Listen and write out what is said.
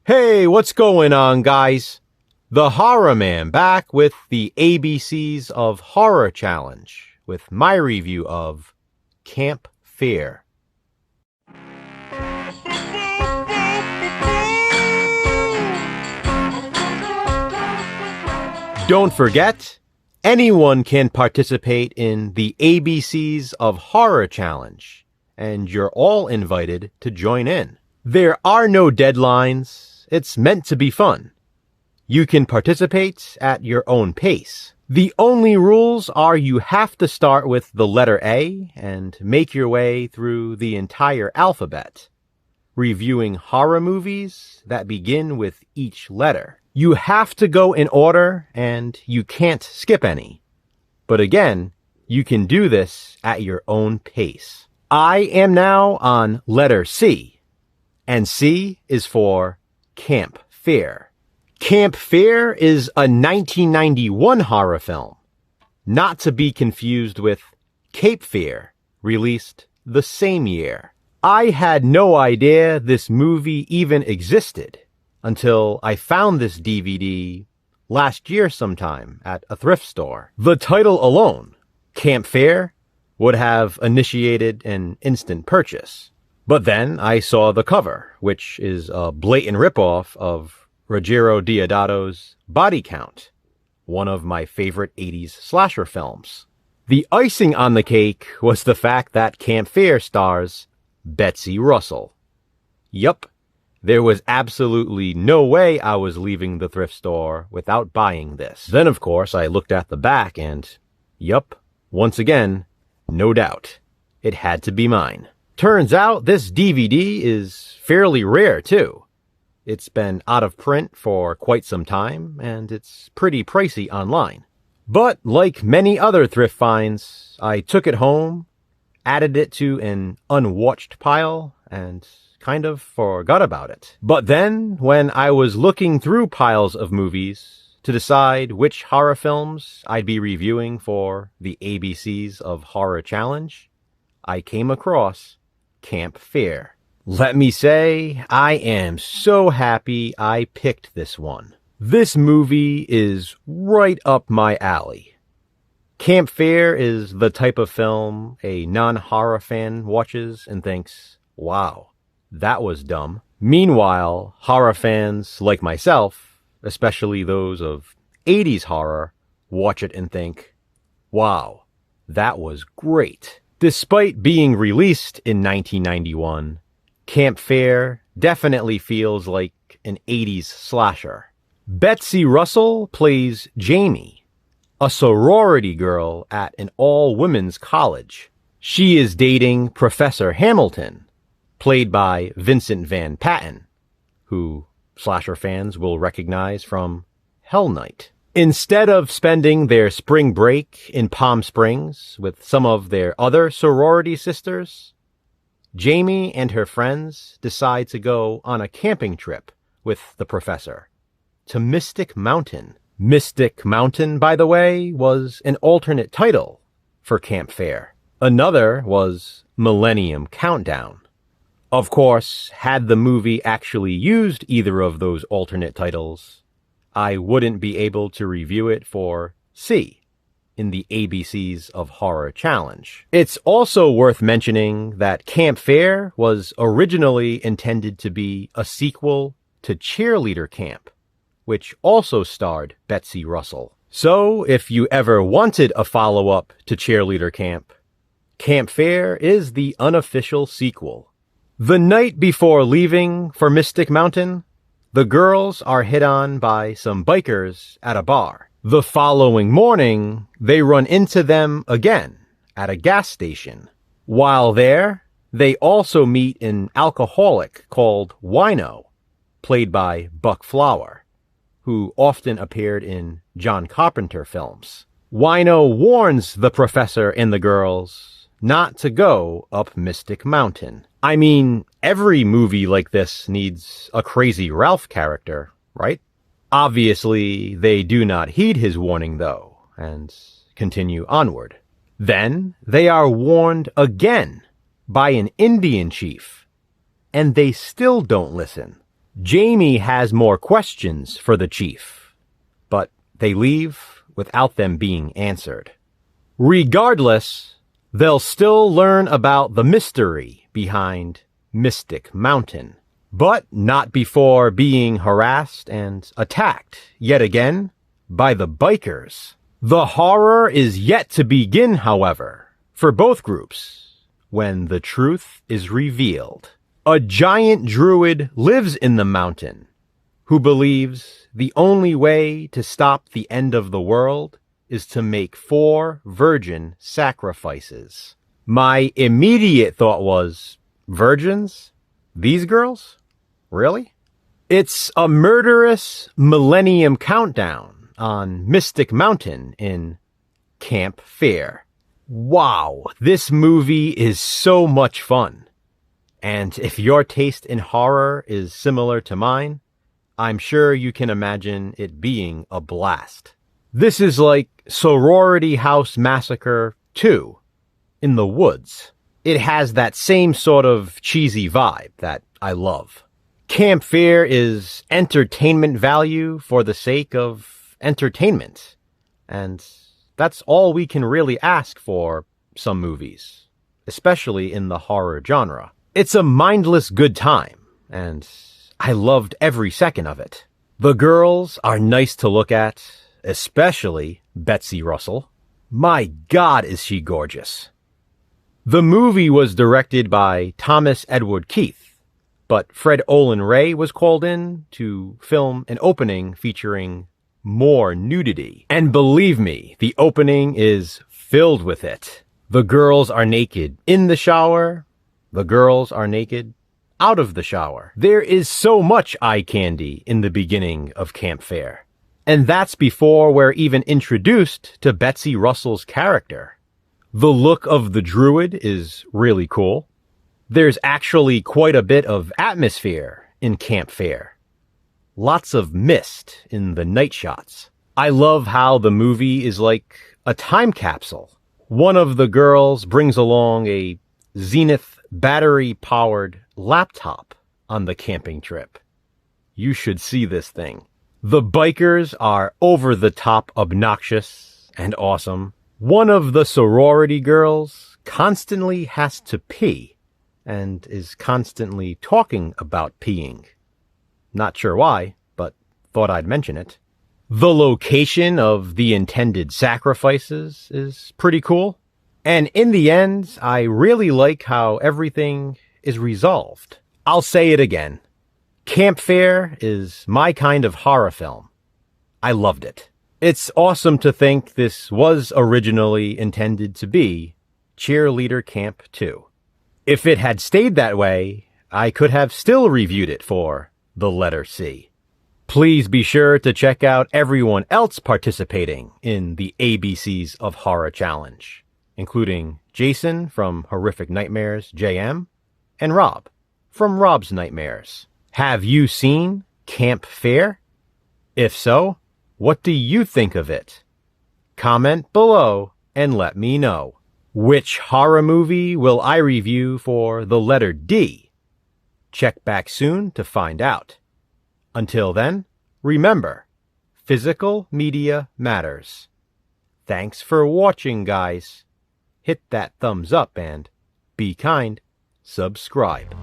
Hey, what's going on, guys? The Horror Man back with the ABCs of Horror Challenge with my review of Camp Fear. Don't forget, anyone can participate in the ABCs of Horror Challenge, and you're all invited to join in. There are no deadlines. It's meant to be fun. You can participate at your own pace. The only rules are you have to start with the letter A and make your way through the entire alphabet, reviewing horror movies that begin with each letter. You have to go in order and you can't skip any. But again, you can do this at your own pace. I am now on letter C, and C is for Camp Fear. Camp Fear is a 1991 horror film, not to be confused with Cape Fear, released the same year. I had no idea this movie even existed until I found this DVD last year sometime at a thrift store. The title alone, Camp Fear, would have initiated an instant purchase. But then I saw the cover, which is a blatant ripoff of Ruggero Deodato's Body Count, one of my favorite 80s slasher films. The icing on the cake was the fact that Camp Fear stars Betsy Russell. Yup, there was absolutely no way I was leaving the thrift store without buying this. Then, of course, I looked at the back and, yup, once again, no doubt, it had to be mine. Turns out this DVD is fairly rare, too. It's been out of print for quite some time, and it's pretty pricey online. But like many other thrift finds, I took it home, added it to an unwatched pile, and kind of forgot about it. But then, when I was looking through piles of movies to decide which horror films I'd be reviewing for the ABCs of Horror Challenge, I came across Camp Fear. Let me say, I am so happy I picked this one. This movie is right up my alley. Camp Fear is the type of film a non-horror fan watches and thinks, wow, that was dumb. Meanwhile, horror fans like myself, especially those of 80s horror, watch it and think, wow, that was great. Despite being released in 1991, Camp Fear definitely feels like an 80s slasher. Betsy Russell plays Jamie, a sorority girl at an all-women's college. She is dating Professor Hamilton, played by Vincent Van Patten, who slasher fans will recognize from Hell Night. Instead of spending their spring break in Palm Springs with some of their other sorority sisters, Jamie and her friends decide to go on a camping trip with the professor to Mystic Mountain. Mystic Mountain, by the way, was an alternate title for Camp Fear. Another was Millennium Countdown. Of course, had the movie actually used either of those alternate titles, I wouldn't be able to review it for C in the ABCs of Horror Challenge. It's also worth mentioning that Camp Fear was originally intended to be a sequel to Cheerleader Camp, which also starred Betsy Russell. So, if you ever wanted a follow-up to Cheerleader Camp, Camp Fear is the unofficial sequel. The night before leaving for Mystic Mountain, the girls are hit on by some bikers at a bar. The following morning, they run into them again at a gas station. While there, they also meet an alcoholic called Wino, played by Buck Flower, who often appeared in John Carpenter films. Wino warns the professor and the girls not to go up Mystic Mountain. I mean, every movie like this needs a Crazy Ralph character, right? Obviously, they do not heed his warning, though, and continue onward. Then, they are warned again by an Indian chief, and they still don't listen. Jamie has more questions for the chief, but they leave without them being answered. Regardless, they'll still learn about the mystery behind Mystic Mountain, but not before being harassed and attacked yet again by the bikers. The horror is yet to begin, however, for both groups, when the truth is revealed. A giant druid lives in the mountain who believes the only way to stop the end of the world is to make 4 virgin sacrifices. My immediate thought was, virgins? These girls? Really? It's a murderous millennium countdown on Mystic Mountain in Camp Fair. Wow, this movie is so much fun. And if your taste in horror is similar to mine, I'm sure you can imagine it being a blast. This is like Sorority House Massacre 2 in the woods. It has that same sort of cheesy vibe that I love. Camp Fair is entertainment value for the sake of entertainment. And that's all we can really ask for some movies, especially in the horror genre. It's a mindless good time, and I loved every second of it. The girls are nice to look at, especially Betsy Russell. My God, is she gorgeous. The movie was directed by Thomas Edward Keith, but Fred Olen Ray was called in to film an opening featuring more nudity. And believe me, the opening is filled with it. The girls are naked in the shower. The girls are naked out of the shower. There is so much eye candy in the beginning of Camp Fair. And that's before we're even introduced to Betsy Russell's character. The look of the druid is really cool. There's actually quite a bit of atmosphere in Camp Fair. Lots of mist in the night shots. I love how the movie is like a time capsule. One of the girls brings along a Zenith battery-powered laptop on the camping trip. You should see this thing. The bikers are over-the-top obnoxious and awesome. One of the sorority girls constantly has to pee and is constantly talking about peeing. Not sure why, but thought I'd mention it. The location of the intended sacrifices is pretty cool. And in the end, I really like how everything is resolved. I'll say it again. Camp Fair is my kind of horror film. I loved it. It's awesome to think this was originally intended to be Cheerleader Camp 2. If it had stayed that way, I could have still reviewed it for the letter C. Please be sure to check out everyone else participating in the ABCs of Horror Challenge, including Jason from Horrific Nightmares JM and Rob from Rob's Nightmares. Have you seen Camp Fair? If so, what do you think of it? Comment below and let me know. Which horror movie will I review for the letter D? Check back soon to find out. Until then, remember, physical media matters. Thanks for watching, guys. Hit that thumbs up and, be kind, subscribe.